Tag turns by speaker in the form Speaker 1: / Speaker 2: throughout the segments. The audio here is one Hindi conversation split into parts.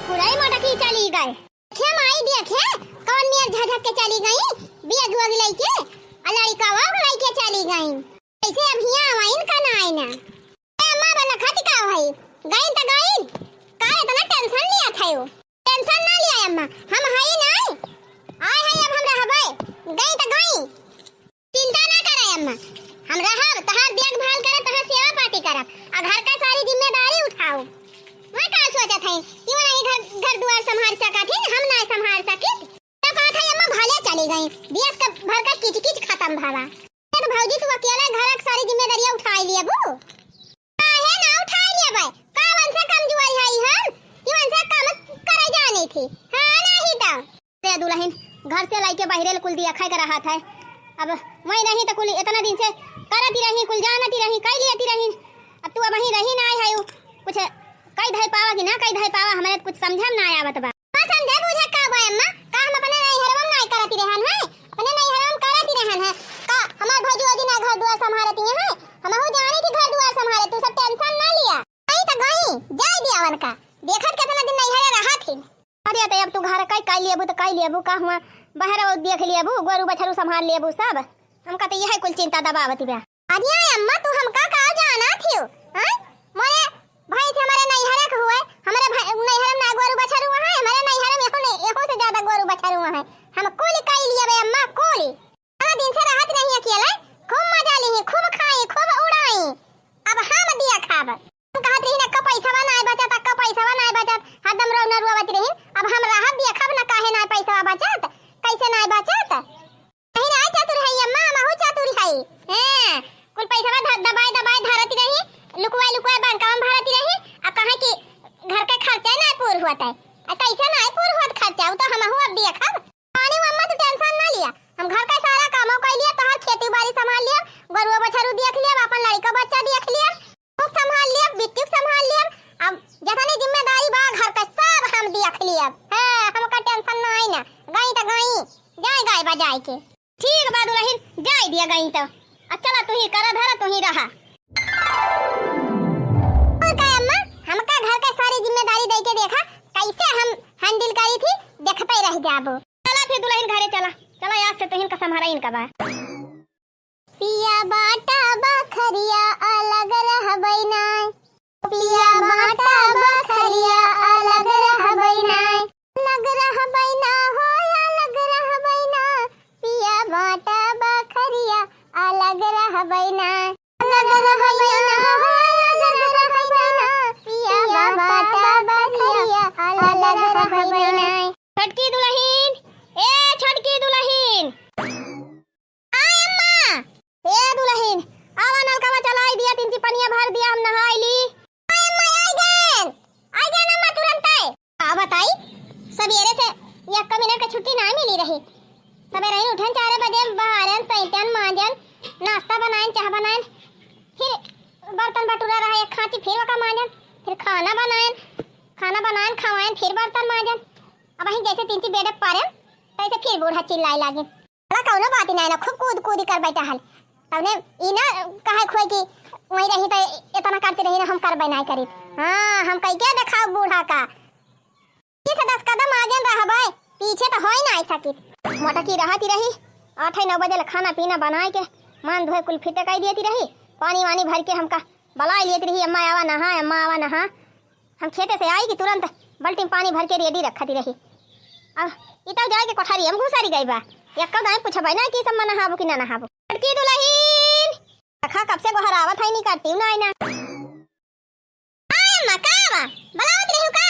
Speaker 1: पुराई मोटा की चली गए खे माई देखे कौन नियर झझक के चली गई बिया गुआ गिलाई के अलाड़ी का वा लाई के चली गई ऐसे अब हिया आवाइन का ना आईना ए अम्मा बना खाती का भाई गई त गई का इतना टेंशन लिया था यो टेंशन ना लिया अम्मा हम हई ना आय है अब हम रहबै गई त गई चिंता ना करे अम्मा हम रहब तहार देखभाल करे तहार सेवा पाती करब आ घर का सारी जिम्मेदारी उठाओ मैं का सोचत है क्यों नहीं घर द्वार संभाल सकत है हम ना संभाल सकी तो कहा था अम्मा भाले चली गई दियस का भर का किच-किच खत्म भावा तो भौजी तू अकेला घर की सारी जिम्मेदारियां उठा लिया बू काहे ना उठा लिया भाई का वन से कमजोरी है हम क्यों से काम करे जानी थी हां नहीं तो ते दुल्हन घर से लाके बाहर कुल दिया खाए कर रहा था अब मैं नहीं तो कुल इतना दिन से करती रही कुल जानती रही कई लेती रही अब तू अब वहीं रही ना आई है कुछ कई धाई पावा कि ना कई धाई पावा हमारे कुछ समझम ना आवत बा हां समझे बुझे का बा अम्मा का हम अपने नहीं हरम नहीं करती रहन है अपने नहीं हरम करती रहन है का हमार भौजी ओदी ना घर द्वार संभालती है हम हो जाने की घर द्वार संभाले तू सब टेंशन ना लिया नहीं तो गई जाय दियावन का देखत कितना दिन नहीं हरे रहा थी अरे तो अब तू घर कई लेबू तो कई लेबू का हुआ बाहर देख लेबू गोरू बछरू संभाल लेबू सब हमका तो यह कुल चिंता दबावती बा अरे अम्मा तू हमका का जाना थियो हां मोरे भाई थे हमारे नहीं हरे के हुए हमारे नहीं हरे ना गोरू बछरू है हमारे नहीं हरे एको से ज्यादा गोरू बछरू है हम कुल कई लिया बे अम्मा कुल सारा दिन से राहत नहीं अकेला खूब मजा ली खूब खाई खूब उड़ाई अब हम दिया खाब हम कहत रही ना का पैसा ना बचत का पैसा ना बचत हरदम रो न रोवत रही अब हम राहत दिया खाब ना काहे ना पैसा बचत कैसे ना बचत नहीं ना चतुर है अम्मा महू चतुर है हैं कुल पैसा दबाई धरती रही लुकवाई बैंक में भरती रही अब कहां की घर का खर्चा ना पूरा होता है कैसे ना पूरा होत खर्चा तो हम हो अब दिया खाब पानी अम्मा तू टेंशन ना लिया हम घर का सारा कामों कर लिया तोहर खेती बाड़ी संभाल लिया गरुआ बछरू देख लिया अपन लड़का बच्चा देख लिया खूब संभाल लिया बिट्टू संभाल लिया अब जतनी जिम्मेदारी बा घर का सब हम देख लिया हां हमका टेंशन ना आई ना गई तो गई जाए बजाए के ठीक बा दुल्हन जाए दिया गई तो चला तू ही करा धरा तू ही रहा अम्मा हमका घर का सारी जिम्मेदारी दे के देखा कैसे हम हैंडल करी थी देखते रह जाबो चला फिर दुल्हन घरे चला आज से तुहिन का संभारा इनका बा पिया बाटा बखरिया अलग रहबै ना पिया बाटा बखरिया अलग रहबै ना लग रहबै ना हो अलग रहबै ना पिया बाटा बखरिया अलग रहबै ना अलग रहबै ना हो अलग रहबै ना पिया बाटा बखरिया अलग रहबै ना छटकी दुल्हन आय अम्मा ए दुल्हन आवा नलका चलाई दिया तीन पनिया भर दिया हम नहाई ली आय अम्मा आई गए अम्मा तुरंत आए आ बताई सवेरे से 1 मिनट का छुट्टी ना मिली रही सवेरे ही उठन 4 बजे बहारन सैतन मांजन नाश्ता बनाएं चाय बनाएं फिर बर्तन बटुरा रहा एक खांची फिर वका मांजन फिर खाना बनाएं खवाएं फिर बर्तन मांजन अब वहीं जैसे 3 बेड पारे तैसे फिर बूढ़ा चिल्लाए लागे बड़ा कौनो बात नहीं ना खूब कूद कर बैठा हल तबने ई ना कहे खोई कि वही रही तो इतना करते रही ना हम करबै नहीं करी हां हम कई के दिखाओ बूढ़ा का 10 कदम आगे रहबै पीछे तो होई ना सकी मोटा की रहती रही 8-9 बजे खाना पीना बनाए के मान धोए कुल फिटे कई देती रही पानी वानी भर के हमका बला लेती रही अम्मा आवा नहा हम खेते से आई कि तुरंत बाल्टी में पानी भर के रेडी रखती रही अब इतना जाए के कोठारी हम घुसारी गई बा एक कब नहीं पूछा भाई ना कि सब नहाबो कि ना नहाबो लड़की दुल्हन रखा कब से गोहरावत है नहीं करती हूं ना आईना आय अम्मा का बलावत रही का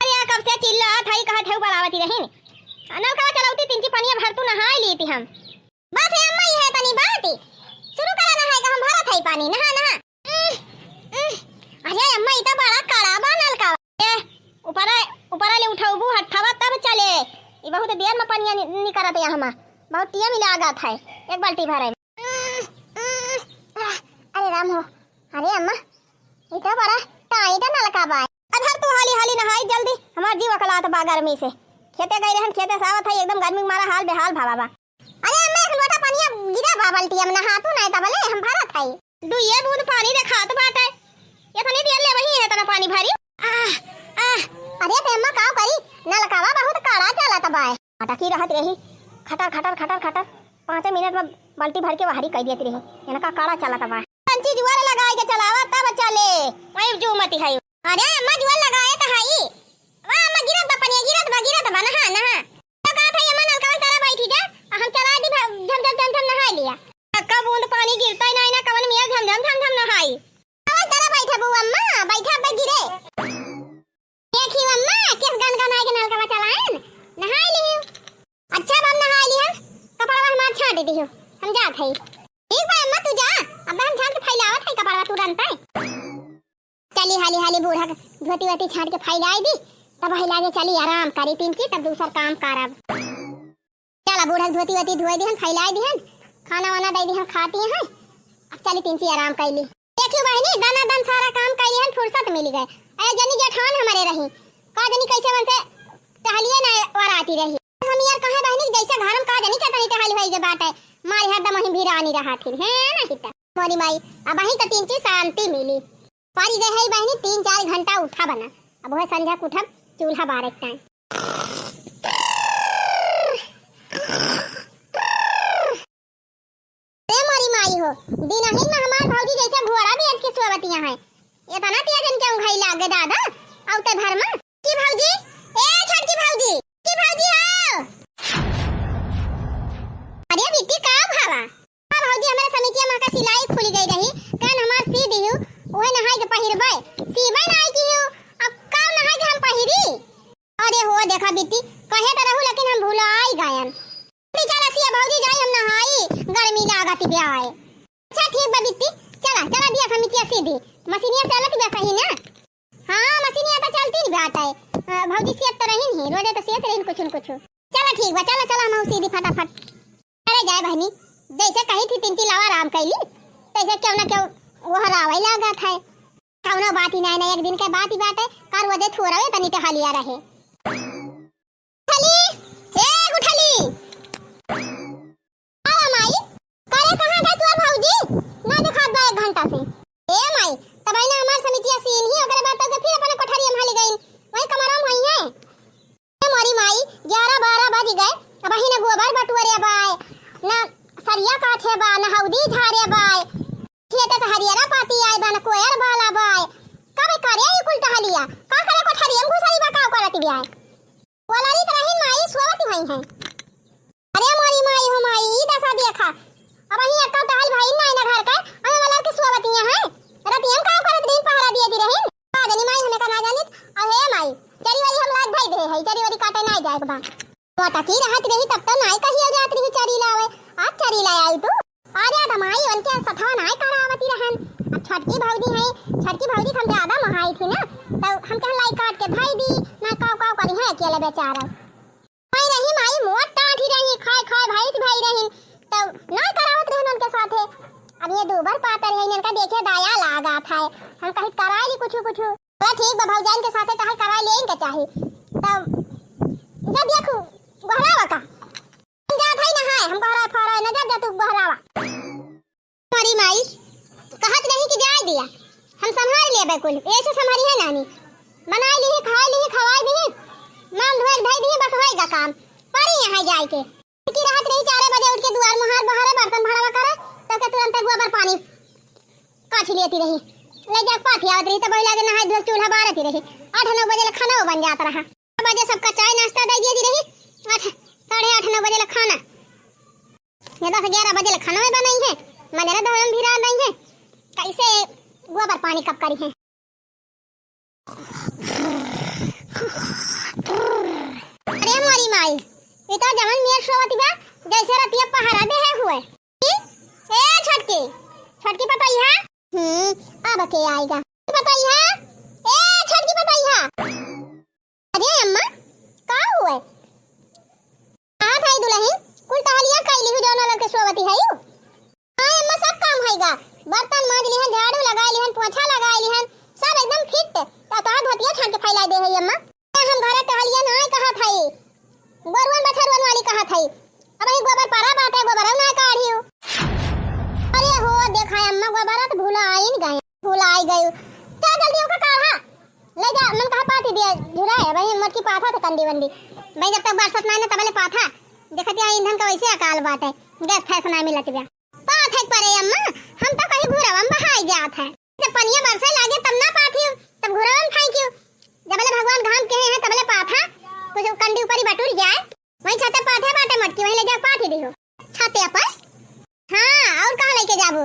Speaker 1: अरे कब से चिल्लात है कहा थे बलावती रही अनल का चलाउती 3 पनिया भर तू नहा ली थी हम बस अम्मा ये है तनी बात शुरू करा ना है कि हम भरत है पानी नहा अरे अम्मा इतना बड़ा कड़ा बनल का ऊपर ले उठाऊ हटावा तब चले ये बहुत देर में पानी नहीं करत है हम बहुत टिया मिला आगा था एक बाल्टी भरे अरे राम हो अरे अम्मा इतना बड़ा टाइट नलका बा अधर तू हाली नहाई जल्दी हमार जीव अकलात बा गर्मी से खेते गई रहन खेते सावत है एकदम गर्मी में मारा हाल बेहाल भावा बा अरे अम्मा एक लोटा पानी गिरा बा बाल्टी हम नहातू नहीं तबले हम भरत है दुइये बूंद पानी देखात बाटे ये थनी दिया ले वही है तना पानी भरी अरे ते अम्मा का नलकावा बहुत काड़ा चलत बा। अटकी रहत रही खटर खटर खटर खटर 5 मिनट में बाल्टी भर के बाहरी कह देती रही। इनका काड़ा चलत बा। कंची जुआर लगाए के चलावा तब चले वही जो मती है। अरे अम्मा जुआर लगाए त हई वाह अम्मा गिरत बा पानी गिरत बा नहा नहा तो का था अम्मा नलकावा तारा बैठी जा हम चला दी झम झम झम नहा लिया। का बूंद पानी गिरता ही नहीं ना कवन मिया झम झम नहाई। अब तारा बैठा बू अम्मा बैठा बे गिरे देखी अम्मा किस गनगनाए के नलकावा चलाएन नहाई ली। अच्छा बम नहा लिया कपड़ा हमार छाट दी हो हम जात हई। ठीक बा अम्मा तू जा अब हम छाट के फैलावत है कपड़ा तुरंत है। चली हाली हाली बूढ़ा धोती वती छाट के फैलाई दी तब हिला के चली आराम करी तीनची तब दूसरा काम करब। चला बूढ़ा धोती वती धोई दिहन फैलाई दिहन खाना वाना दे दिहन खाती हैं। अब चली तीनची आराम कैली। देखियो बहनी दाना दान सारा काम कैली हन फुर्सत मिल गए। ए जनी जेठान हमारे रही का जनी कैसे मन से टहलिए ना और आती रही। हम यार कहे बहनी जैसे घर में का जनी के तनी टहली होई जे बात है मारी हरदम ही भिरानी रहा थी है ना हिता मोरी माई अब वही त तीनची शांति मिली। पारी गए है बहनी 3-4 घंटा उठा बना अब वह संध्या उठब चूल्हा बारक टाइम। हो दिन ही में हमार भौजी जैसे घोड़ा भी आज की सोवतियां है। ये तना तिया जन के उंघाई लागे दादा औते भर में की भौजी ए छोटकी भौजी की भौजी आओ। अरे बिट्टी का भावा हां भौजी हमारे समितिया मां का सिलाई खुली गई रही कान हमार सी दी हूं ओए नहाई के पहिरबे सीबे नाई की हूं अब का नहाई के हम पहिरी। अरे हो देखा बिट्टी कहे त रहू लेकिन हम भुलाई गयन। चला सिया भौजी जाई हम नहाई गर्मी लागत ब्याह। अच्छा ठीक बा बिट्टी चला चला दिया समितिया सीधी मशीनिया चलत बे सही ना। हां मशीनिया तो चलती नहीं बात है भौजी सियत तो रही नहीं रोजे तो सियत रही कुछ चला ठीक बा चला चला हम सीधी फटाफट अरे जाए बहनी जैसे कही थी तीनची लावा आराम कैली तैसे क्यों ना क्यों वो हरावे लगा था कौनो बात ही नहीं एक दिन के बात ही बात है कर वजह थोड़ावे तनी टहलिया रहे। उठली ए उठली आ माई करे कहां गई तू भौजी ना दिखात बा 1 घंटा से। ए माई तब ना हमार समितिया सीन ही ओकरे बात के फिर अपन कोठरी में हाली गई वही कमरा में वही है। ए मोरी माई 11-12 बज गए अब ही ना गोबर बटुरे बाय ना सरिया काछे बा ना हौदी झारे बाय खेत से हरियरा पाती आए बा ना कोयर बाला बाय कबे करे ई कुल टहलिया का करे कोठरी में घुसरी बा का करती बियाय वलारी तरही माई सोवती भई है। अरे मोरी माई हो माई ई दशा देखा अब ही एक टहल भाई ना ना घर का हमें वाला के सोवतियां है रतियम का करत दिन पहरा दिए दी रही का जनी माई हमें का ना जानित अहे माई चरी वाली हम लाग भाई दे है चरी वाली काटे ना जाए बा मोटा की रहत रही तब तो नाई कहियो जात रही चरी लावे आज चरी ला आई तू अरे दमाई उनके सथवा नाई करावती रहन। अब छटकी भौजी हम ज्यादा महाई थी ना तो हम के लाई काट के भाई दी ना काव करी है अकेले बेचारा भाई रही माई मोट टाठी रही खाए भाई रही तो ना करावत रहन उनके साथे। अब ये दोबर पातर है इनका देखे दाया लागा था हम कहीं करा ली कुछ तो ठीक बा भौजान के साथे कहीं करा ले इनके चाहिए तब जब देखो बहरावा का हम जा भाई ना है हम बहरा फरा ना जब तू बहरावा हमारी माई कहत नहीं कि जाए दिया हम संभाल ले बिल्कुल ऐसे संभाली है नानी बनाई ली खाई ली खवाई दी नाम धोए धाई दी बस होएगा काम पर यहां जाए के की रात रही 4 बजे उठ के द्वार मुहार बहारे बर्तन भरावा करे तो के तुरंत गोबर पानी काछ लेती रही ले जा पाथी आवत रही तो बड़ी लागे नहाई धोए चूल्हा बारती रही 8-9 बजे खाना बन जाता रहा 9 बजे सबका चाय नाश्ता दे दी रही 8-8-9 बजे खाना ये 10-11 बजे खाना में बनाई है मंदिर धर्म भी रहा नहीं है कैसे गोबर पानी कब करी है। अरे मोरी माई ये तो जमन मेर सोवती बा जैसे रतिया पहाड़ा दे है हुए ए छटकी पताई है अब के आएगा पताई है ए छटकी पताई है। अरे अम्मा का हुए आ भाई दुल्हन कुल टहलिया कैली हु दोनों लड़के सोवती है यू हां अम्मा सब काम होएगा बर्तन मांज लिहन झाड़ू लगा लिहन पोछा लगा लिहन सब एकदम फिट तो धोतिया छान के फैला दे है अम्मा हम घर टहलिया ना कहा था गोरवन बछरवन वाली कहा था अब ही गोबर पारा बाटे गोबर ना काढ़ियो। अरे हो देखा अम्मा गोबर तो भूला आई गए क्या जल्दी ओका काढ़ा ले जा मन कहा पाती दे झुरा है भाई मोटी पाथा तो कंडी वंडी भाई जब तक बरसात ना तब ले पाथा देखत या ईंधन का वैसे अकाल बात है गैस फैशन ना मिलत बा पाथे परे अम्मा हम तो कहीं घुरावा में बहाई जात है जब पनिया बरसे लागे तब ना पाथी तब घुरावा में फाई क्यों जब ले भगवान घाम के हैं तब ले पाथा कुछ कंडी ऊपर ही बटुर जाए वहीं छते पाथे बाटे मटकी वहीं ले जा पाथी दियो छते पर हां और कहां लेके जाबू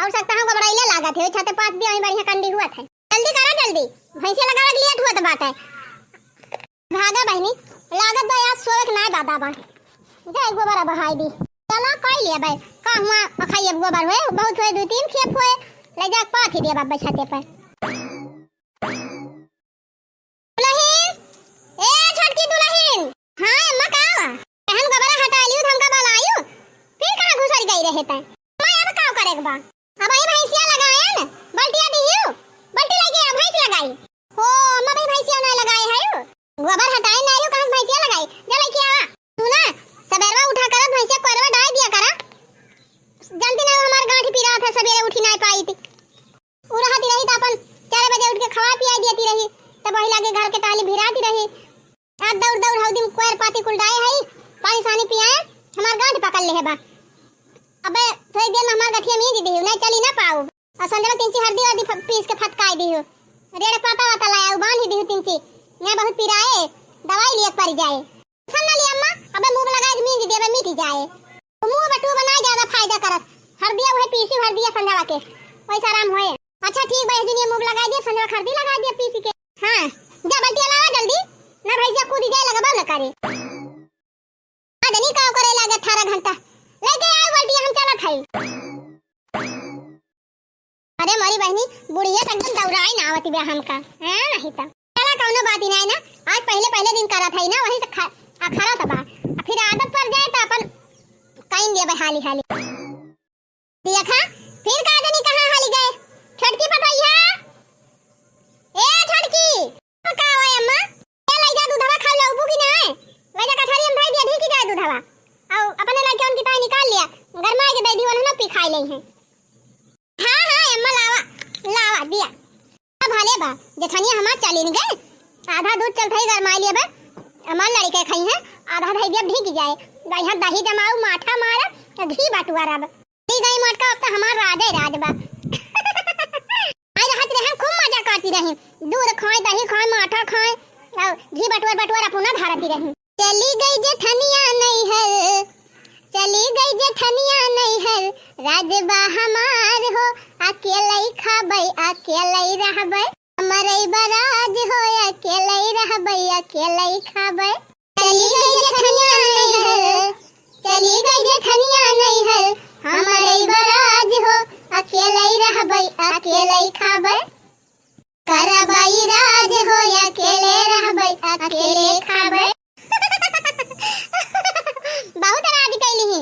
Speaker 1: और सकता हम को बड़ाइले लागत है छते पाथ दियो वहीं बढ़िया कंडी हुआ था जल्दी करा जल्दी भैंसे लगा लग लेट हुआ तो बाटे भागा बहनी लागत दो यार सोवक ना दादा बा जा एक गोबर बहाई दी चला कोई लिया भाई का हुआ अखाई अब गोबर हुए बहुत हुए दो तीन खेप हुए ले जा पाथी दिया बाबा छते पर दुल्हन ए छोटकी दुल्हन हां अम्मा का बहन गोबर हटा लियो हम का बलायो फिर कहां घुसर गई रहे ता मैं अब का करे बा अब आई भैंसिया लगाया न बल्टिया दियो बल्टी लगी अब भैंस लगाई हो अम्मा भाई भैंसिया ना लगाए है गोबर हटाए ना आयो कहां भैंसिया लगाई जले क्या तू ना सबेरवा उठा कर भैंसिया कोरवा डाल दिया करा जल्दी ना हमार गांठी पीरा था सवेरे उठी ना पाई थी उड़ाती रही त अपन 4 बजे उठ के खवा पिया देती रही तब वही लागे घर के टाली भिराती रही आज दौड़ दौड़ हौदी कोर पाती कुलडाए है पानी सानी पियाए हमार गांठ पकड़ ले है बा अबे थोड़ी देर में हमार गठिया में दी नहीं चली ना पाऊ और संजय तिनची हल्दी वाली पीस के फटकाई दी रेड़ पाता वाता लाया बांध ही दी तिनची मैं बहुत पिराए दवाई लिए पड़ जाए सुन ना ली अम्मा अबे मुंह लगाए मींज देवे मिट जाए तो मुंह बटू बनाए ज्यादा फायदा करत हल्दी वही पीसी हल्दी संजवा के वैसा आराम होए अच्छा ठीक भाई दिन ये मुंह लगा दिए संजवा हल्दी लगा दिए पीसी के हां जा बल्टी लावा जल्दी ना भैया कूद जाए लगबा न करे आदमी काम करे लगे 18 घंटा लेके आए बल्टी हम चला खाई अरे मारी बहनी बुढ़िया एकदम दौड़ाई ना आवती बे हमका है नहीं त चला कौनो बात ही नहीं ना आज पहले दिन करा था ना वही से खरा तबा फिर आदत पड़ जाए तो अपन काइन दिए हाली हाली देखा फिर का जानी कहां हाली गए छटकी पटैया ए छटकी का होय अम्मा ए ले जा दूधवा खा ले उबू की ना ले जा कठरी हम भाई दिया ढीकी जाए दूधवा और अपने लड़के उनकी ताई निकाल लिया गरमा के दे दी वन ना पी खाई ले हैं हां अम्मा लावा दिया अब हाले बा जेठनिया हमार चली न गए आधा दूध चल थई गरमा लिया बा हमार लड़के खाई है आधा दही जब ढीक जाए दही दही जमाऊ माठा मारा घी बटुआरा बा दी गई मटका अब तो हमार राजे राज बा आई रहत रहे खूब मजा करती रही दूध खाए दही खाए माठा खाए और घी बटुआरा पुना धारती रही चली गई जेठनिया नहीं है चली गई जेठनिया नहीं है राजबा हमार हो अकेले खाबै अकेले रहबै हमरे बराज हो अकेले रहबै अकेले खाबै चली गई जेठनिया नहीं है चली गई जेठनिया नहीं है हमरे बराज हो अकेले रहबै अकेले खाबै करबै राज हो अकेले रहबै अकेले खाबै बहुत राज कैली ही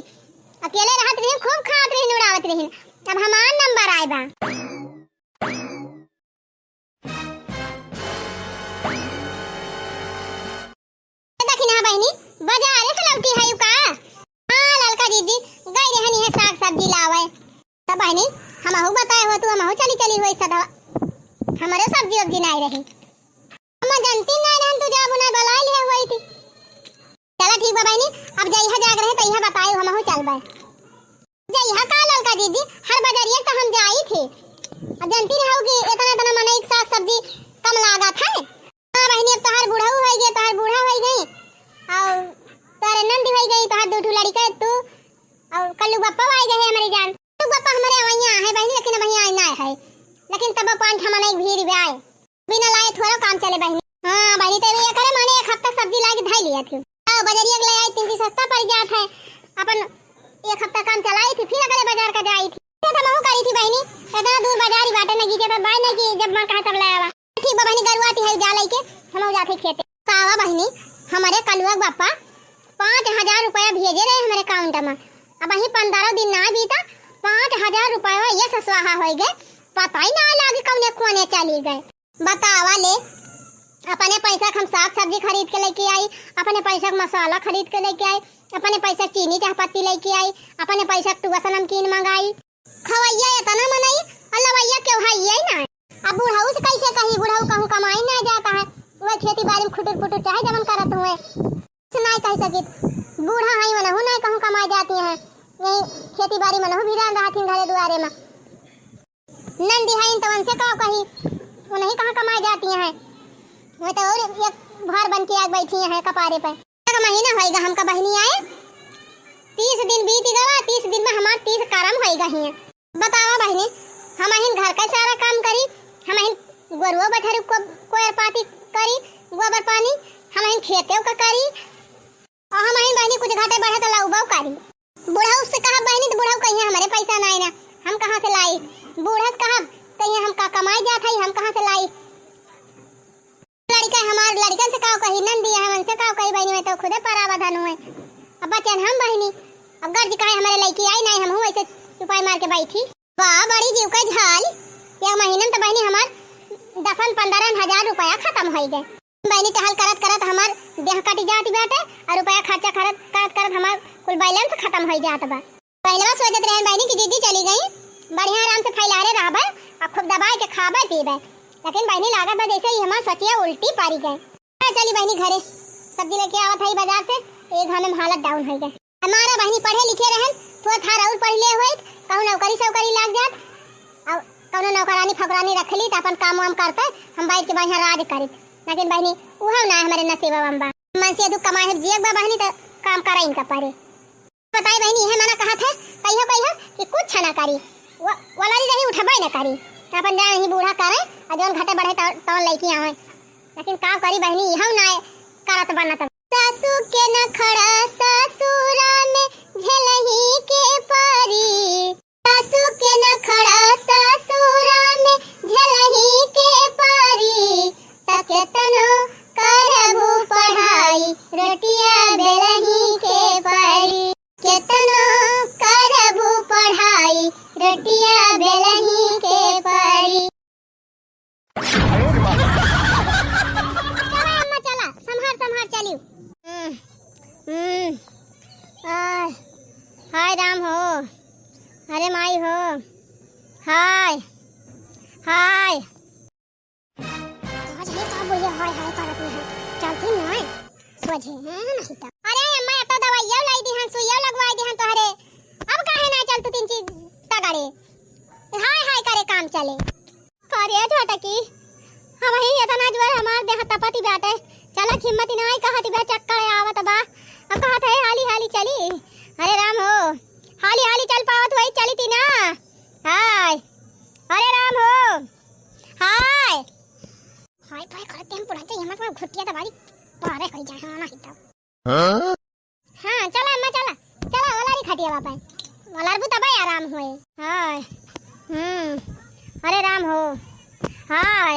Speaker 1: अकेले रहत रही खूब खात रही उड़ावत रही अब हमार नंबर आए बा देखिना बहनी बाजार से लौटी है का हां ललका दीदी गई रहनी है साग सब्जी लावे तब बहनी हमहु बताए हो तू हमहु चली होई सदा हमारे सब्जी उब्जी नहीं रही हम जानती नहीं रहन तू जाबू ना बलाई ले होई थी चला ठीक बा बहनी अब जइहा जाग रहे तइहा बताई हमहु चलबे जइहा का ललका दीदी हर बाजारिया तो हम जाई थी अब जानती रहो कि इतना मने एक साग सब्जी कम लागत है हां बहनी अब तो हर बूढ़ा हो गई तो हर बूढ़ा हो गई और तारे नंदी हो गई तो हर दो लड़का तू और कल्लू बप्पा आ गए हमारी जान तू बप्पा हमारे वहां है बहनी लेकिन अब यहां ना है लेकिन तब पांच हमने एक भीड़ में आए बिना लाए थोड़ा काम चले बहनी हां बहनी तो ये करे माने एक हफ्ता सब्जी लाके धाई लिया थी और बाजारिया ले आई तीन सस्ता पड़ जात है अपन एक हफ्ता काम चलाई थी फिर अगले बाजार का जाई थी तो हम करी थी बहनी इतना दूर बाजार ही बाटे नहीं के बाय नहीं कि जब मन कहा तब लाया ठीक बा बहनी गरुआती है जा लेके हम जाते खेते कावा बहनी हमारे कलुआ बापा 5000 रुपया भेजे रहे हमारे अकाउंट में अब वही 15 दिन ना बीता 5000 रुपया ये ससुहा हो गए पता ही ना लगे कौने कोने चली गए बतावा ले अपने पैसा हम साग सब्जी खरीद के लेके आई अपने पैसा मसाला खरीद के लेके आई अपने पैसा चीनी चाहपत्ती लेके आई अपने पैसा टुआ नमकीन मंगाई खवैया इतना मनाई अल्लाह भैया क्यों है ये ना अब बुढ़ाऊ से कैसे कहीं बुढ़ाऊ कहूँ कमाई ना जाता है वह खेती सकित बूढ़ा हई मनहु नहीं कहूँ कमाई जाती हैं यही खेती बाड़ी मनहु भी रहन रहती घरे दुआरे में नंदी हई तो उनसे का कही वो नहीं कहाँ कमाई जाती हैं मैं तो और एक भार बन के आग बैठी है कपारे पे एक महीना होएगा हमका बहनी आए 30 दिन बीत गवा 30 दिन में हमार 30 करम होएगा ही बतावा बहनी हम अहिन घर का सारा काम करी हम अहिन गोरुओ बछरू को कोयर पाती करी गोबर पानी हम अहिन खेते का करी और हम अहिन बहनी कुछ घाटे बढ़े तो लाऊ बाऊ करी बूढ़ा से कहा बहनी तो बूढ़ा कहिए हमारे पैसा नहीं ना हम कहाँ से लाई बूढ़ा से कहा कहिए हम का कमाई जात है हम कहाँ से लाई लड़का हमार लड़का से का कही नंदी है हमसे का कही बहनी में तो खुदे परावधान हुए अब बचन हम बहनी अब गर्ज काहे हमारे लड़की आई नहीं हम ऐसे चुपाई मार के बैठी वाह बड़ी जीव का झाल एक महीने में तो बहनी हमार 10-15 रुपया खत्म हो गए बहनी टहल करत करत हमार देह कटी जाती बाटे और रुपया खर्चा करत करत करत हमार कुल बैलेंस खत्म हो जात बा पहले सोचत रहे बहनी की दीदी चली गई बढ़िया आराम से फैलारे रहबे अब खूब दबाए के खाबे पीबे लेकिन बहनी लागत बा जैसे ही हमार सचिया उल्टी पारी गए चली बहनी घरे सब्जी लेके आवत है बाजार से एक घर में हालत डाउन हो गए हमारा बहनी पढ़े लिखे रहन थोड़ा थार और पढ़ ले होई कहूं नौकरी सौकरी लाग जात और कहूं नौकरानी फकरानी रख ली त अपन काम वाम करते हम बैठ के बढ़िया राज करित लेकिन बहनी उहा ना हमारे नसीब बा मन से दुख कमाए जियक बा बहनी त काम करा इनका पारे बताई बहनी है मना कहा था कहियो कि कुछ ना करी वाला नहीं उठबे ना करी अपन जाए ही बूढ़ा करे और जोन घटे बढ़े तो लड़की आवे लेकिन का करी बहनी हम ना करत बनत सासू के नखड़ा ससुरा में झलही के पारी सासू के नखड़ा ससुरा में झलही के पारी तकेतनो करबू पढ़ाई रोटिया बेलही के पारी केतनो करबू पढ़ाई रोटिया बेलही के पारी संभार चलियो हाय राम हो अरे माई हो हाय हाय आज ये का बोलिए हाय हाय करत है चलती नहीं सोझे है नहीं तो अरे अम्मा तो दवाइयां लाई दी हन सुइया लगवाई दी हन तोहरे अब काहे ना चल तू 3 चीज तगड़े हाय हाय करे काम चले करे झटकी हम ही इतना जोर हमार देह तपति बाटे चला हिम्मत नहीं कहती बे चक्कर आवत बा अब कहत है हाली हाली चली अरे राम हो हाली हाली चल पावत वही चली थी ना हाय अरे राम हो हाय हाय भाई करते हम पुराते हिम्मत में घुटिया दबाई पारे हो जाए हां नहीं तो हां चला अम्मा चला चला वाला खटिया बापा वाला भी तबाई आराम होए हाय अरे राम हो हाय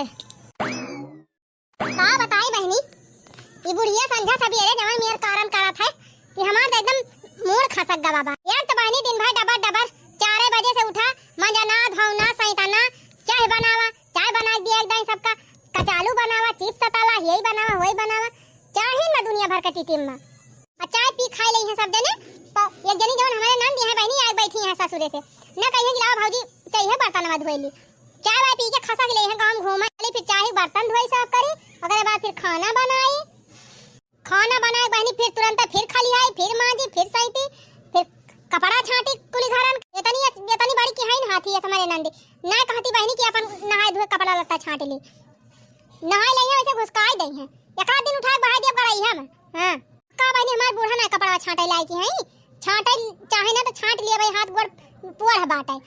Speaker 1: का बताई बहनी ये बुढ़िया संध्या सवेरे जवन मेर कारण करत है कि हमार तो एकदम मूड खसक गा बाबा यार तो बहनी दिन भर डबर डबर 4 बजे से उठा मंजना धौना सैताना चाय बना दिया एकदम सबका कचालू बनावा चिप्स तला यही बनावा वही बनावा चाहे ना दुनिया भर का टिटिम में और चाय पी खा ले हैं सब जने तो एक जनी जवन हमारे नाम दी है बहनी आई बैठी है ससुरे से ना कहिए कि लाओ भौजी चाहिए बर्तन मत धोइली चाय वाय पी के खसक ले हैं गांव घूमे फिर चाहे बर्तन धोई साफ करी अगर बाद फिर खाना बनाए बहनी फिर तुरंत फिर खाली आई फिर मांजी फिर सईती फिर कपड़ा छाटी कुली घरन इतनी बड़ी की है न हाथी है हमारे नंदी ना कहती बहनी कि अपन नहाए धोए कपड़ा लत्ता छाट ली नहाए लई वैसे घुसकाई दई है एक आध दिन उठा बहा दिया कराई हम हां का बहनी हमार बूढ़ा ना कपड़ा छाटे लाई की है छाटे चाहे ना तो छाट लिए भाई हाथ गोड़ पुअर बाटे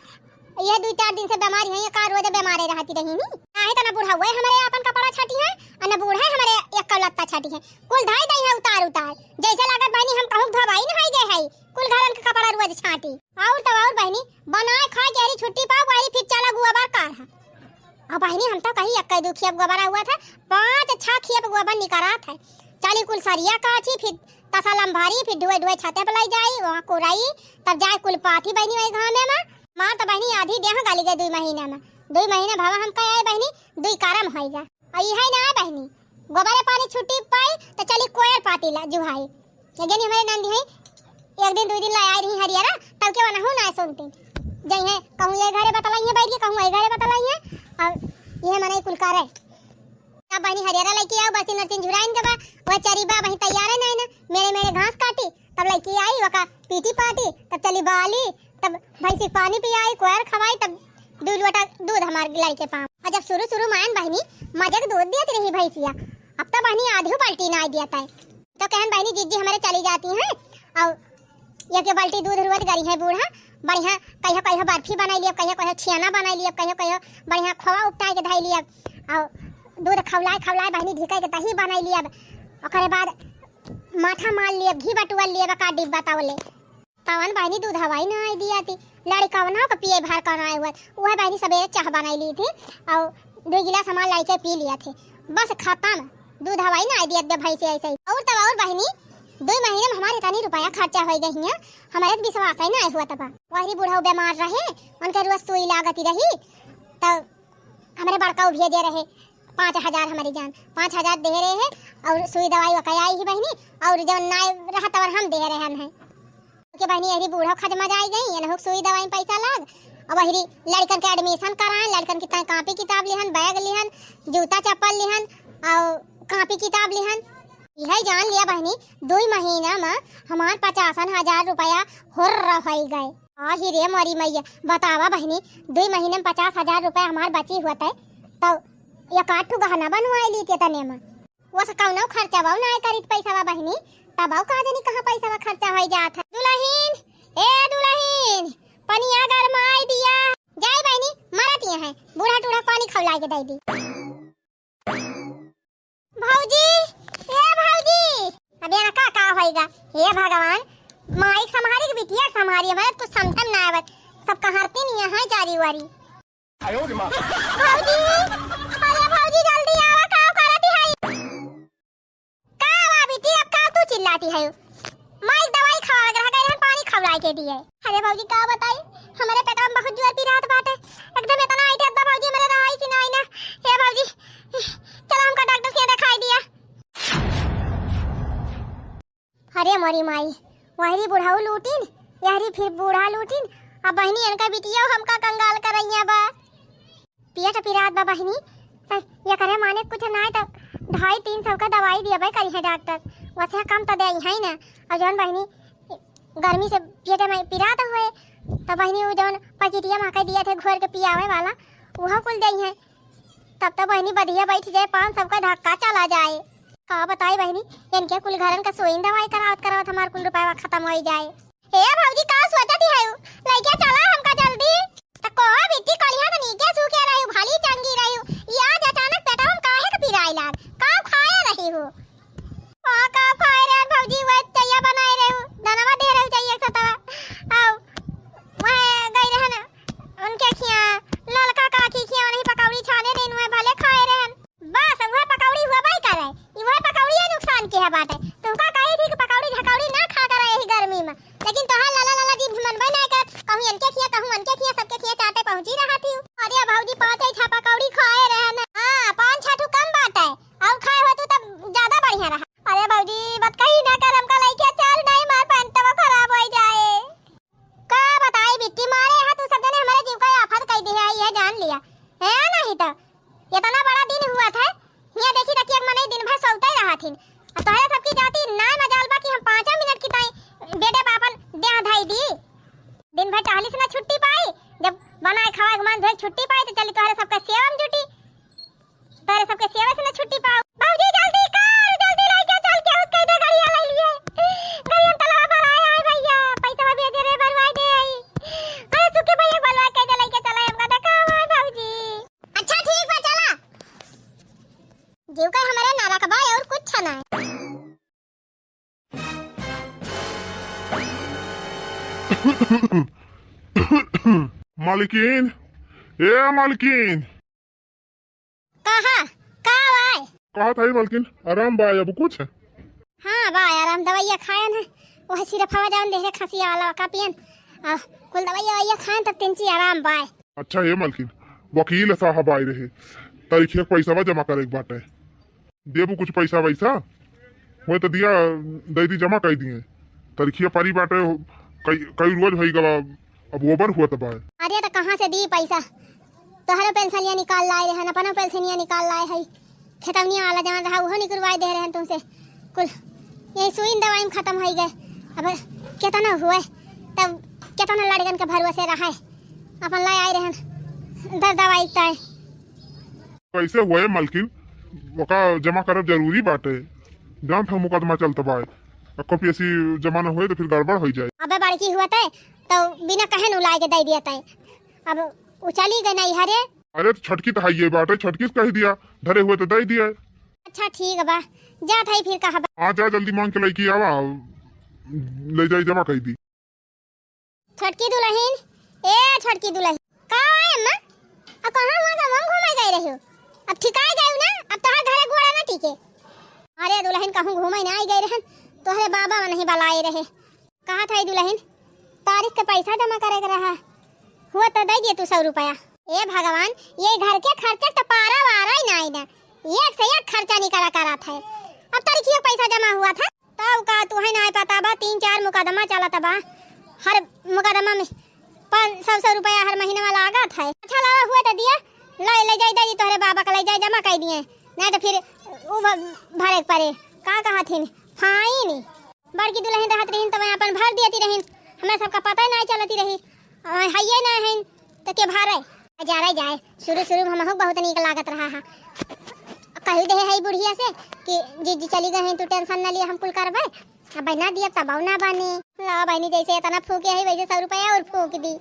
Speaker 1: ये 2-4 दिन से बीमारी है ये का रोज बीमार रहती रही नी काहे तना बूढ़ा हुए हमारे अपन कपड़ा छाटी है और ना बूढ़ा हमारे एक लत्ता छाटी है कुल धाई दई है उतार जैसे लागत बहनी हम कहूं धोबाई नहीं गए है कुल घरन का कपड़ा रोज छाटी और तो और बहनी बनाए खा के हरी छुट्टी पाओ वाली फिर चला गोबर काढ़ा अब बहनी हम तो कहीं एक दुखिया गोबर हुआ था 5-6 खिया गोबर निकरात है चली कुल सरिया काची फिर तसलम भारी फिर धोए छते पर लाई जाई वहां कोराई तब जाए कुल पाथी बहनी वही गांव में मां तो बहनी आधी देह गाली गए 2 महीना में 2 महीना भावा हम कहे बहनी 2 करम होई जा आई है ना बहनी गोबर पानी छुट्टी पाई तो चली कोयर पाती ला जुहाई लेकिन हमारे नंदी है एक दिन 2 दिन ला आई रही हरियारा तब के वना हो ना सुनती जई है कहूं ये घरे बतलाई है बैठ के कहूं ये घरे बतलाई है और ये मने कुल करे अब बहनी हरियारा लेके आओ बस नरसिंह झुराइन के बा वो चरीबा बहनी तैयार है ना मेरे मेरे घास काटी तब लेके आई वका पीटी पाटी तब चली बाली तब भैंसी पानी पियाई कोयर खवाई तब 2 लोटा दूध हमारे गिलाई के पाँव और जब शुरू में बहनी मजे के दूध देती रही भैंसिया अब तो बहनी आधी बाल्टी ना दिया था तो कहन बहनी जीजी हमारे चली जाती हैं और एक बाल्टी दूध रुवत गरी है बूढ़ा बढ़िया कहियो कहियो बर्फी बनाई लिया कहियो कहियो छियाना बनाई लिया कहियो कहियो बढ़िया खोवा उपटाई के धाई लिया और दूध खवलाए बहनी ढिका के दही बनाई लिया ओकरे बाद माथा मार लिया घी बटुअल लिया का डिब्बा तावले तवन बहनी दूध हवाई ना आई दिया थी लड़का बना के पिए भर कर आए हुए वह बहनी सवेरे चाह बनाई ली थी और 2 गिलास सामान लाई के पी लिया थे बस खत्म दूध हवाई ना आई दिया भाई से ऐसे ही और तब और बहनी 2 महीने में हमारे इतनी रुपया खर्चा हो गई है हमारे विश्वास ही नहीं हुआ तब वही बूढ़ा बीमार रहे उनके रोज सुई लागती रही तब हमारे बड़का भेजे रहे 5,000 हमारी जान 5,000 दे रहे हैं और सुई दवाई वकाई ही बहनी और जो नाय रहा तब हम दे रहे हैं कि बहनी यही बूढ़ा खज मजा आई गई ना सुई दवाई में पैसा लाग और वही लड़कन के एडमिशन कराएं लड़कन की कापी किताब लिहन बैग लिहन जूता चप्पल लिहन और कापी किताब लिहन यही जान लिया बहनी 2 महीना में हमार 50,000 रुपया हो रह गए आही रे मरी मैया बतावा बहनी 2 महीने में 50,000 रुपया हमार बची हुआ था तो एक आठू गहना बनवाई ली थे तने में वो कौनो खर्चा बाऊ ना करी पैसा बा बहनी तब आओ कहा जानी कहाँ पैसा बा खर्चा हो जात है दुल्हन पनिया गरमाई दिया जाए बहनी मरत है बूढ़ा टूढ़ा पानी खवला के दे दी भौजी अब यहाँ का होएगा हे भगवान माइक संभारी के बिटिया संभारी हमारे तो समझम ना आवत सब कहारती नहीं है जारी वारी भौजी अरे भौजी जल्दी आवा का करती है का आवा बिटी अब का तू चिल्लाती है माइक दवाई खवा के रह गए पानी खवलाए के दिए अरे भौजी का बताई हमारे पेट में बहुत जोर पी रात बाटे एकदम इतना आई था भौजी मेरे रहाई सी नहीं ना हे भौजी चलो हमका डॉक्टर के दिखाई दिया अरे मरी माई वही बुढ़ाऊ लूटिन यारी फिर बूढ़ा लूटिन अब बहनी इनका बिटिया हमका कंगाल कर रही है बा पिया पिरात बा बहनी ये करे माने कुछ ना तो 250-300 का दवाई दिया भाई करी है डॉक्टर वैसे कम तो दे ही ना और जौन बहनी गर्मी से पेट में पिरात हुए तो बहनी वो जौन पैकेटिया माँ दिया थे घोर के पियावे वाला वह कुल दे है तब तो बहनी बढ़िया बैठ जाए 500 का धक्का चला जाए का बताई बहनी इनके कुल घरन का सोइन दवाई करावत हमार कुल रुपया खत्म हो जाए ए भौजी का सोचती है लइका चला हमका जल्दी त को बिट्टी कलिया त नीचे सू के रही भाली चंगी रही या अचानक पेटा हम काहे के पिराई लाग का खाए रही हो का खाए रे भौजी वो चैया बनाए रहे हो दानवा दे रहे चाहिए सतवा आओ वह गई रहे ना उनके खिया ललका काकी खिया नहीं पकौड़ी छाने देनु है भले खाए रहे बस वह पकौड़ी हुआ भाई कर रहे वह पकौड़ी नुकसान के है बात है तुमका कही थी कि पकौड़ी झकौड़ी ना खा कर यही गर्मी में लेकिन तोहार लाला जी मन बना कर कहूं इनके खिया कहूं उनके खिया सबके खिया चाटे पहुंची रहा थी अरे भौजी 5 छा पकौड़ी खाए रहे ना हां 5-6 ठो कम बात है और खाए हो तो तब ज्यादा बढ़िया रहा अरे भौजी बात कही ना कर हमका लइके चल नहीं मार पैंटवा खराब हो जाए का बताई बिट्टी मारे है तू सब जने हमारे जीव का आफत कह दी है ये जान लिया है नहीं तो इतना बड़ा दिन हुआ था ये देखी तकिया मने दिन भर सोते रहा थी तोहरे सबकी जाती ना मजाल बा कि हम 5 मिनट की ताई बेटे पापन देह धाई दी दिन भर टहली से ना छुट्टी पाई जब बनाए खवाए घुमान धोए छुट्टी पाई तो चली तोहरे सबका सेवा में जुटी तोहरे सबके सेवा से ना छुट्टी पाओ बाबूजी जल्दी कर जल्दी लेके चल के उसके दे गाड़िया ले लिए गाड़िया तलाब पर आए आए भैया पैसा भेज रे बनवाई दे आई अरे सुके भैया बनवा के दे लेके चला हमका देखा बाबूजी अच्छा ठीक बा चला जीव का हमारा ना रखबा और कुछ ना
Speaker 2: मालकिन ए मालकिन
Speaker 1: कहा
Speaker 2: कहा था मालकिन आराम बा अब कुछ
Speaker 1: हां बा आराम दवाइया खायन है वह सिर्फ हवा जान दे रे खसी वाला का पियन कुल दवाइया खान तब तिनची आराम बा
Speaker 2: अच्छा ये मालकिन वकील साहब आए रहे तारीख पैसा जमा करे एक बाटे देबू कुछ पैसा वैसा वो तो दिया दे दी जमा कर दिए तारीखिया पारी बाटे कई रोज होई गवा अब ओवर हुआ तब
Speaker 1: अरे तो कहां से दी पैसा तोहरो पेंशनिया निकाल लाए रहन अपनो पेंशनिया निकाल लाए है खेतवनिया वाला जवन रहा वो निकलवाए दे रहे हैं तुमसे कुल यही सुई दवाई में खत्म हो गए। अब कितना हुए तब कितना लड़कन के भरोसे रहा है अपन ला आए रहे दर दवाई तय
Speaker 2: कैसे हुए मलकिन ओका जमा करब जरूरी बाटे जान था मुकदमा चलता बा कभी ऐसी जमा न हुए तो फिर गड़बड़ हो जाए।
Speaker 1: अबे बड़की हुआ तय तो बिना कहे नु लाए के दे दिया तय अब उचली गई नहीं हरे।
Speaker 2: अरे तो छटकी तो हाइये बाटे छटकी से कह दिया धरे हुए तो दे दिया।
Speaker 1: अच्छा ठीक बा जा थाई फिर कहा
Speaker 2: हाँ जा जल्दी मांग के लड़की आवा ले जाई जमा कही दी।
Speaker 1: छटकी दुल्हन ए छटकी दुल्हन का है अम्मा अब कहां हुआ का हम घूमे गए रहे हो अब ठिकाए गए ना अब तोहर घरे गोड़ा ना टीके। अरे दुल्हन कहूं घूमे ना आई गए रहन तोहरे बाबा नहीं बलाए रहे कहा था दुल्हन तारीख के पैसा जमा करे के रहा हुआ तो दे दिए तू 100 रुपया। ए भगवान ये घर के खर्चे तो पारा वारा ही नहीं ना एक से एक खर्चा निकला करा था अब तारीख के पैसा जमा हुआ था तब का तू है ना पता बा 3-4 मुकदमा चला था बा हर मुकदमा में 500 रुपया हर महीने वाला आगा था। अच्छा लगा हुआ तो दिया ले जाई दादी तोहरे बाबा का ले जाई जमा कर दिए नहीं तो फिर वो भरे पड़े का कहा थी फाइन बड़की दुल्हन रहत रही तो मैं अपन भर देती रही हमरा सबका पता नहीं चलती रही हइये ना है तो के भरे जा रहे जाए शुरू में हमहु बहुत नीक लागत रहा है कही दे है बुढ़िया से कि जी चली गए हैं तू टेंशन ना लिया हम कुल करबे अब बना दिया तब ना बने ला बहनी जैसे इतना फूके है वैसे 100 रुपया और फूक दी।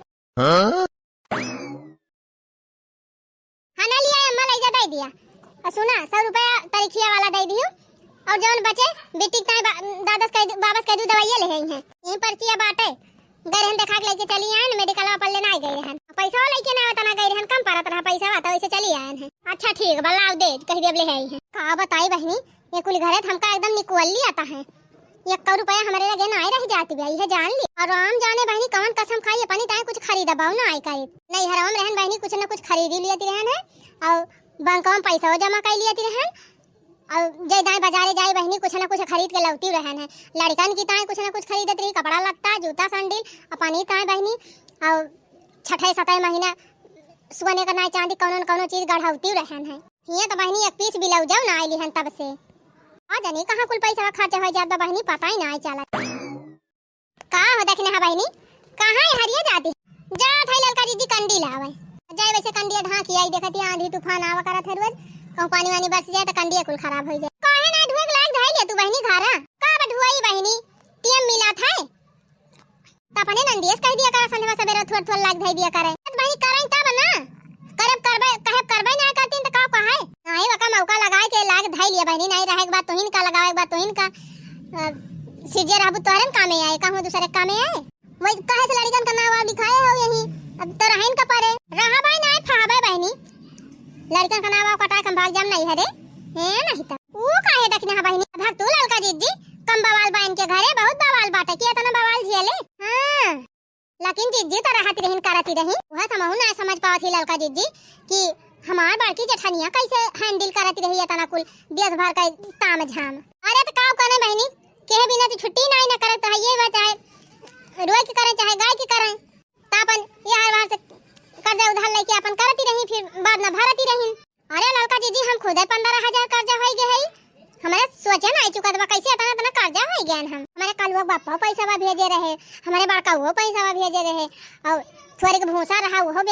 Speaker 1: हाँ ना लिया अम्मा ले जा दे दिया और सुना 100 रुपया तारीखिया वाला दे दियो और जौन बचे बेटी दादा के बाबा के दूध दवाइयां ले आई हैं यहीं पर्चिया बाटे गए रहन देखा के लेके चली आए मेडिकल में पल्ले ना गए रहन पैसा लेके ना तना गए रहन कम परत रहा पैसा तो वैसे चली आए हैं। अच्छा ठीक बलाव दे कह दे ले आई है का बताई बहनी ये कुल घरे हमका एकदम निकवली आता है 1 रुपया हमारे लगे ना रह जाती भाई है जान ली और आम जाने बहनी कौन कसम खाई अपनी ताए कुछ खरीदा बाऊ ना आई करी नहीं हराम रहन बहनी कुछ ना कुछ खरीदी लियती रहन है और बैंक में पैसा जमा कर लियती रहन और जय दाएं बाजारे जाए बहनी कुछ ना कुछ खरीद के लौटी रहन है लड़कन की ताए कुछ ना कुछ खरीदत रही कपड़ा लगता जूता सैंडल अपनी ताए बहनी और 6-7 महीना सोने का ना चांदी कौनो चीज गढ़ौती रहन है ये तो बहनी एक पीस भी लौ जाओ ना आईली हन तब से आ जानी कहां कुल पैसा खर्च हो जाता बहनी पता ही ना आई चला का हो देखने है बहनी कहां हरिया जाती जा थाई ललका जी कंडी लावे जाए वैसे कंडिया ढाकी आई देखती आंधी तूफान आवा करत है रोज कहूं पानी वानी बरस जाए तो कंडिया कुल खराब हो जाए काहे ना ढुक लाग धाई ले तू बहनी घरा का बढुआई बहनी टीएम मिला था त अपने नंदीस कह दिया कर संध्या सवेरे थोड़ लाग धाई दिया करे बहनी करई तब ना करबे ना करतीन त का कहाय नहीं वका मौका लगाए के लाग धाई लिया बहनी नहीं रहे के बात तोहिन का लगावे के बात तोहिन का सिजे रहबू तोरन कामे आए कहूं दूसरे कामे आए वही कहे से लड़कन का नाम लिखाए हो यही अब तो रहन का परे रहा भाई ना फाबे बहनी लड़कन का नाम कटा कम भाग जाम नहीं हरे है नहीं त वो काहे देखने है बहनी भाग तू ललका जीजी कम बवाल बहन के घरे बहुत बवाल बाटे के तना बवाल झेले हां लेकिन जीजी तो रहती रहन करती रही वह समहु ना समझ पावत ही ललका जीजी कि हमार बड़की जेठानिया कैसे हैंडल करती रही तना कुल देश भर का ताम झाम। अरे तो का करे बहनी के बिना तो छुट्टी नहीं ना करे तो ये बात है रोज के करे चाहे गाय के करे तापन यार बाहर से कर्जा उधार लेके अपन करती रही फिर बाद में भरती रही। अरे ललका जीजी हम खुद 15,000 कर्जा हो गए है हमारे सोचे ना चुका दबा कैसे इतना कर्जा हो गया हम हमारे कल वो बापा पैसा भेजे रहे हमारे बड़का वो पैसा भेजे रहे और थोड़ी के भूसा रहा वो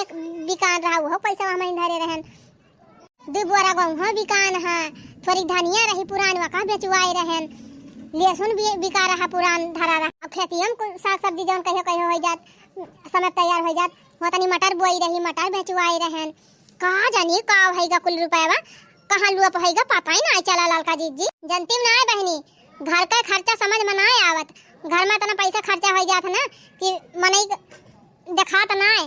Speaker 1: बिकान रहा वो पैसा हम धरे रहन 2 बोरा गेहूं बिकान है थोड़ी धनिया रही पुरान वका बेचवाए रहन लहसुन भी बिका रहा पुरान धरा रहा अब खेती हम साग सब्जी जौन कहियो हो जात समय तैयार हो जात वो तनी मटर बोई रही मटर बेचवाई रहन का जानी का होएगा कुल रुपया कहां लुआ पहेगा पता ही ना चला ललका जीजी जनती में ना बहनी घर का खर्चा समझ में ना आवत घर में तना पैसा खर्चा हो जात ना कि मने दिखात ना है।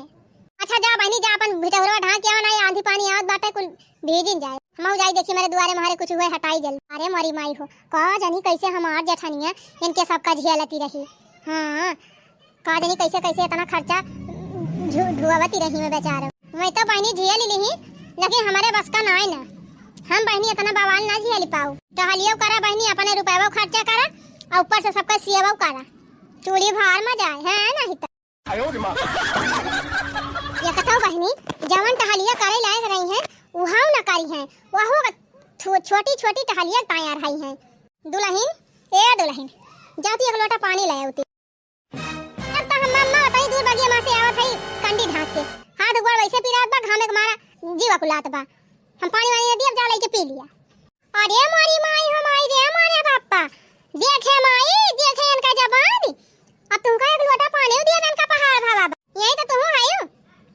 Speaker 1: अच्छा जा बहनी जा अपन भिटौरवा ढा के ना आंधी पानी आवत बाटे कुल भीजिन जाए हम जाई देखी मेरे द्वारे मारे कुछ हुए हटाई जल अरे मरी माई हो का जानी कैसे हमार जेठानिया इनके सबका झेलती रही हां का जानी कैसे इतना खर्चा धुआवती रही मैं बेचारा मैं तो बहनी झेल ली लेकिन हमारे बस का ना है ना हम बहनी इतना बवाल ना झेल पाऊ टहलियो करा बहनी अपने रुपया खर्चा करा और ऊपर से सबका सेवा करा चूड़ी भार में जाए है नहीं तो ये कथाओ बहनी जवन टहलिया करे लायक रही है वहां न करी है वहां छोटी छोटी टहलियां तैयार है दुल्हन ए दुल्हन जाती एक लोटा पानी ले आती अब तक हम मम्मा बताई दूर बगिया मां से आवत है कंडी ढाक के हाथ गोड़ वैसे पीरात बा घामे के मारा जीवा कुलात बा हम पानी वानी दिया जा लेके पी लिया अरे मारी माई हमारी रे मारे पापा देखे माई देखे इनका जबान अब तुमका एक लोटा पानी दिया इनका पहाड़ भावा यही तो तुम आयो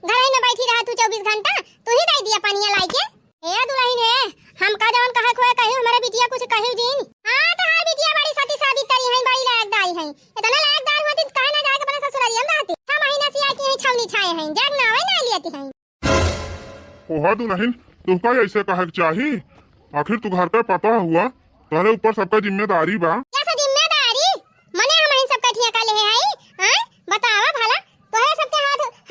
Speaker 1: घर ही में बैठी रहा तू 24 घंटा तू ही दे दिया पानी लाई के ए दुल्हन है हम का जवन कहे खोए कहियो हमारे बिटिया कुछ कहियो जीन हां तो हां बिटिया बड़ी सती सावित्री है बड़ी लायकदार है इतना लायकदार होती काहे ना जाके अपने ससुरालिया में रहती 6 महीना से आके यही छावनी छाए हैं जग ना आवे ना लियती हैं
Speaker 2: ओहा दुल्हन तुमका ऐसे कहे चाही आखिर तू घर का पता हुआ तुम्हारे ऊपर सबका जिम्मेदारी बा
Speaker 1: कैसा जिम्मेदारी मने हम इन सबका ठेका ले है हां बतावा भला तोहरे सबके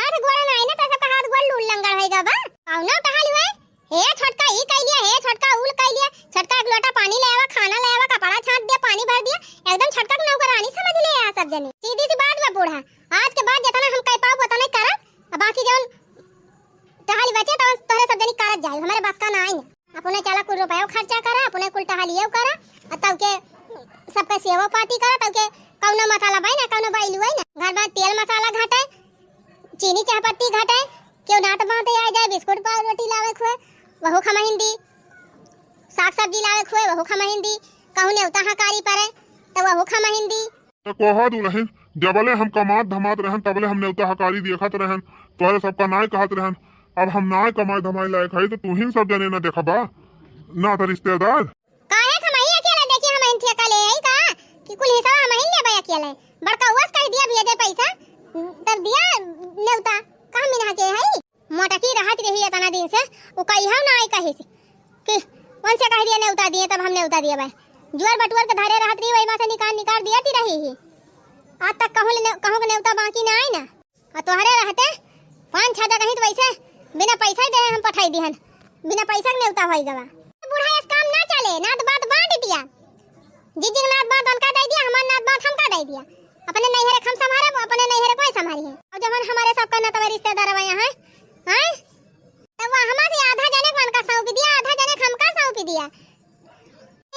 Speaker 1: हाथ गोड़ ना है ना तो सबका हाथ गोड़ लूल लंगड़ होएगा बा आउ ना टहल हुए हे छोटका ई कह लिया हे छोटका उल कह लिया छोटका एक लोटा पानी ले आवा खाना ले आवा कपड़ा छाट दिया पानी भर दिया एकदम छोटका के नौकरानी समझ ले आ सब जने सीधी सी बात बा बूढ़ा आज के बाद जितना हम कह पाओ उतना करब बाकी जौन टहल बचे तो तोहरे सब जने करत जाए हमारे बस का ना आई अपने चला कुल रुपया खर्चा करा अपने कुल टहलियो करा तब के सबका सेवा पाती करा तब के कौनो मसाला भाई ना कौनो बाइलू है ना घर में तेल मसाला घटाए चीनी चायपत्ती घटाए क्यों नाट बांटे आ जाए बिस्कुट पाव रोटी लावे खुए वहु खमहिंदी साग सब्जी लावे खुए वहु खमहिंदी कहू नेवता हकारी परे तो वहु खमहिंदी
Speaker 2: तो कोहा दुल्हन जबले हम कमात धमात रहन तबले हम नेवता हकारी देखत रहन तोहरे सबका नाय कहत रहन अब हम नाय कमाई धमाई लायक है तो तू ही सब जने ना देखबा ना तो रिश्तेदार
Speaker 1: काहे खमाई अकेला देखी हम इन ठेका ले आई का कि कुल हिसाब हम ही ले भाई अकेले बड़का उस कह दिया भेजे पैसा तब दिया नेवता कहां मिना के है मोटा की रहत रही इतना दिन से वो कहिया ना आई कहे से कि कौन से कह दिया नेवता दिए तब हमने उतार दिया भाई जुआर बटुआर के धरे रहत रही वही मां से निकाल दिया ती रही ही आज तक कहूं के नेवता बाकी ना आई ना और तोहरे रहते 5-6 कहीं तो वैसे बिना पैसा दे हम पठाई दिहन बिना पैसा के नेवता होई गवा बूढ़ा इस काम ना चले नात बात बांट दिया जिजी नात बात उनका दे दिया हमार नात बात हमका दे दिया अपने नहीं है हम संभाले अपने नहीं है कोई संभाली है और जब हमारे सबका ना तो रिश्तेदार आए हैं हैं तब वो हमारे आधा जने को उनका सौंप दिया आधा जने को हमका सौंप दिया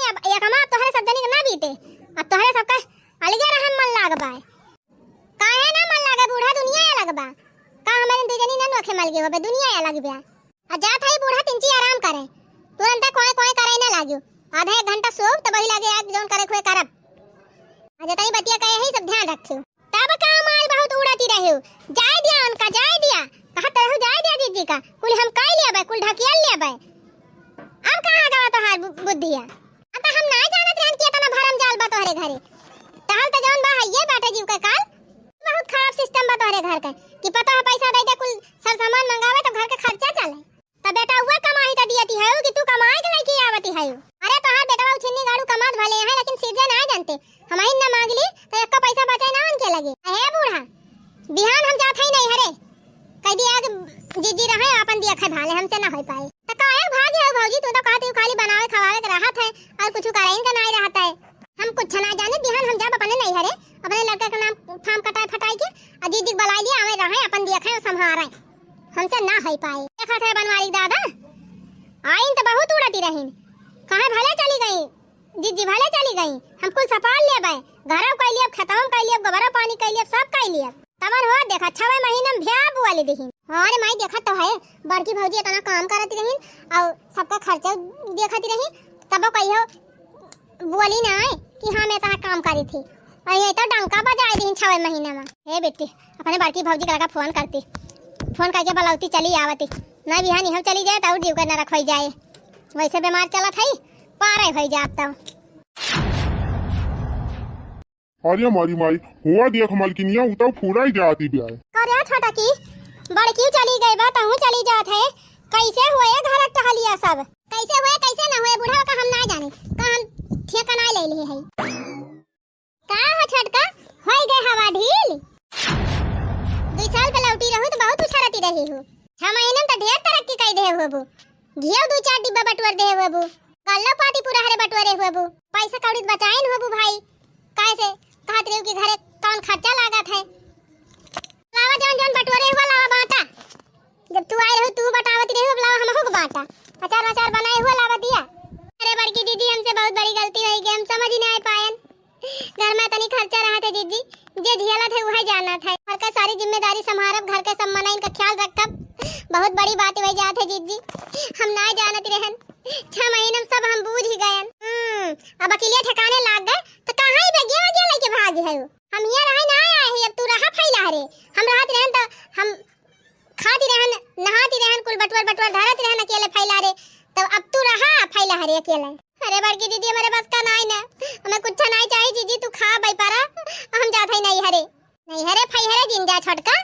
Speaker 1: अब एक हम तोहरे सब जने के ना बीते अब तोहरे सबका अलगे रहम मन लागबा काहे ना मन लागे बूढ़ा दुनिया अलग बा का हमारे दू जनी ना नोखे मल गए होबे दुनिया अलग बा आ जात है बूढ़ा तिंची आराम करे तुरंत कोई कोई करे ना लागो आधा 1 घंटा सोब तब ही लागे आज जोन करे खोए करब आ जतई बतिया कहे ही सब ध्यान रखियो तब का माल बहुत उड़ाती रहियो जाय दिया उनका जाय दिया कहत रहू जाय दिया जीजी का कुल हम कह लिया बे कुल ढकिया लिया बे अब कहां गवा तोहार बुद्धिया अब हम ना जानत रहन कि इतना भरम जाल बा तोहरे घरे टहल त जौन बा ये बाटे जीव का काल बहुत खराब सिस्टम बा तोहरे घर का कि पता है पैसा दे दे कुल सब सामान मंगावे तो घर के खर्चा चले त बेटा हुआ कमाई त दियती है कि तू कमाई के लेके आवती है अरे तोहार बेटा छिन्नी गाड़ू कमात भले है लेकिन सीधे ना जानते हम ही ना मांगली तो एक का पैसा बचे ना उनके लगे है बूढ़ा बिहान हम जात है नहीं हरे कह दिया जीजी रहे अपन दिया खाए भाले हमसे ना हो पाए त काहे भाग है भौजी तू तो कहती खाली बनावे खवावे के राहत है और कुछ कराइन का नहीं रहता है हम कुछ ना जाने बिहान हम जब अपने नहीं हरे अपने लड़के का नाम फार्म कटाई फटाई के अजीजी बुला लिया हमें रहे अपन दिया खाए संभारे हमसे ना हो पाए देखा था बनवारी दादा आइन तो बहुत उड़ती रही कहां भले चली गई जीजी भले चली गई हम कुल सपाल ले बाय घरों कह लिया खत्म कह लिया गोबरा पानी कह लिया सब कह लिया तमन हो देखा 6 महीना में भ्याब वाली देखी अरे माई देखा तो है बड़की भौजी इतना काम करती रही और सबका खर्चा देखती रही तब कहियो बोली ना कि हाँ मैं इतना काम करी थी और ये तो डंका बजाई दी 6 महीने में हे बेटी अपने बड़की भौजी का फोन करती फोन करके बुलाती चली आवती ना बिहानी हम चली जाए तो ड्यू करना रखोई जाए वैसे बीमार चला थी पारे हो जात तो
Speaker 2: अरे मारी माई हुआ देख मालकिनिया उता पूरा ही जाती ब्याह
Speaker 1: करे छोटा की बड़की चली गई बा तहू चली जात है कैसे हुए घर टहलिया सब कैसे हुए कैसे ना हुए बूढ़ा का हम ना जाने का हम ठेका ना ले लिए है का हो छोटका होई गए हवा ढील 2 साल पे लौटी रहू तो बहुत उछलती रही हो 6 महीने में तो ढेर तरक्की कर दे हो बू घियो 2-4 डिब्बा बटवर दे हो बू कल्लो पाती पूरा हरे बटवरे हो बू पैसा कौड़ी बचाइन हो बू भाई कैसे कहत रहे कि घरे कौन खर्चा लागत है लावा जौन जौन बटवरे हुआ लावा बांटा जब तू आई रहो तू बतावत रही हो लावा हमहु को बांटा अचार बनाए हुआ लावा दिया अरे बड़की दीदी हमसे बहुत बड़ी गलती हो गई, हम समझ ही नहीं पायन। घर में तनी खर्चा रहा था दीदी, जे झेला थे वही जाना था। घर का सारी जिम्मेदारी संभारब, घर के सब मनाइन का ख्याल रखब, बहुत बड़ी बात हो जात है दीदी। हम ना जानत रहन, 6 महीने में सब हम बूझ ही गयन। अब अकेले ठिकाने लाग गए तो कहां ही बगे वगे लेके भाग है। हम यहाँ रहे ना आए ही, अब तू रहा फैला रे। हम रहत रहन तो हम खाती रहन, नहाती रहन, कुल बटवर बटवर धरत रहन अकेले फैला रे। तब अब तू रहा फैला रे अकेले। अरे बड़की दीदी हमारे बस का नहीं ना, हमें कुछ नहीं चाहिए दीदी, तू खा भाई पारा, हम जात है नहीं हरे फई हरे जिंदा छोटका।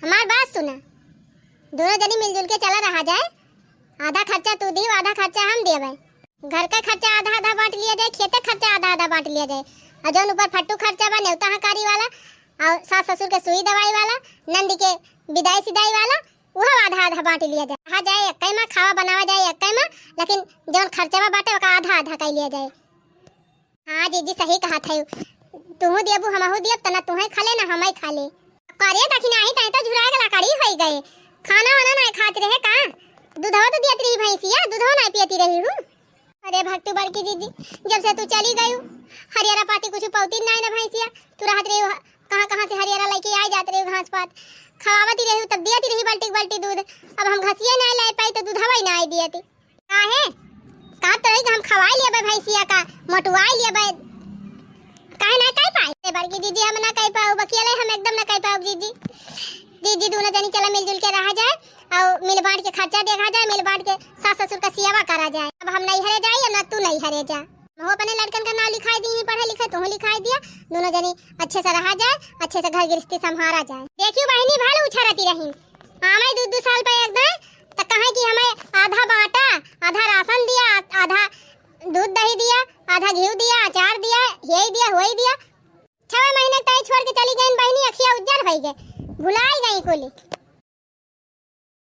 Speaker 1: हमार बात सुना, दोनों जनी मिलजुल के चला रहा जाए, आधा खर्चा तू दी, आधा खर्चा हम देवे। घर का खर्चा आधा आधा बांट लिया जाए, खेत का खर्चा आधा आधा बांट लिया जाए, और जौन ऊपर फट्टू खर्चा बा नेवता हकारी वाला और सास ससुर के सुई दवाई वाला, नंदी के विदाई सिदाई वाला, वह आधा आधा बांट लिया जाए। कहा जाए एक में खावा बनावा जाए एक में, लेकिन जौन खर्चा बाटे ओका आधा आधा कर लिया जाए। हाँ जीजी सही कहा था, तुहू देबू हमहू देब, तना तुहे खा ले ना हमें खा ले। करे दखिना ही तय तो झुरा के लकड़ी हो गए, खाना वाना नहीं खाते रहे का, दूधवा तो देती रही भैंसिया, दूधवा नहीं पीती रही हूँ। अरे भक्तू बड़की दीदी, जब से तू चली गई हरियारा पाती कुछ पौती नहीं ना भैंसिया, तू रहत रही कहाँ कहाँ से हरियारा लेके आ जाते रही, घास पात खवावती रही, तब दियती रही बाल्टी बाल्टी दूध। अब हम घसिया नहीं ला पाई तो दूधवा ही नहीं दियती। काहे कहा तो रही हम खवाई लिया भैंसिया का, मोटवाई लिया काहे ना कह पाए बड़की दीदी, हम ना कह पाओ बकिया हम एकदम ना कह पाओ दीदी। दीदी दोनों जनी चला मिलजुल के रहा जाए और मिल बांट के खर्चा देखा जाए, मिल बांट के सास ससुर का सेवा करा जाए। अब हम नहीं हरे जाए ना तू नहीं हरे जा, वो अपने लड़कन का नाम लिखाई दी, पढ़े लिखे तू लिखाई दिया, दोनों जनी अच्छे से रहा जाए, अच्छे से घर गृहस्थी संभाला जाए। देखियो बहनी भाल उछरती रही, हमें 2-2 साल पे एक दे तो कहे कि हमें आधा बांटा, आधा राशन दिया, आधा दूध दही दिया, आधा घी दिया, अचार दिया, यही दिया वही दिया। 6 महीने तय छोड़ के चली गई बहनी, अखिया उज्जर हो गए, भुलाई गई कोली।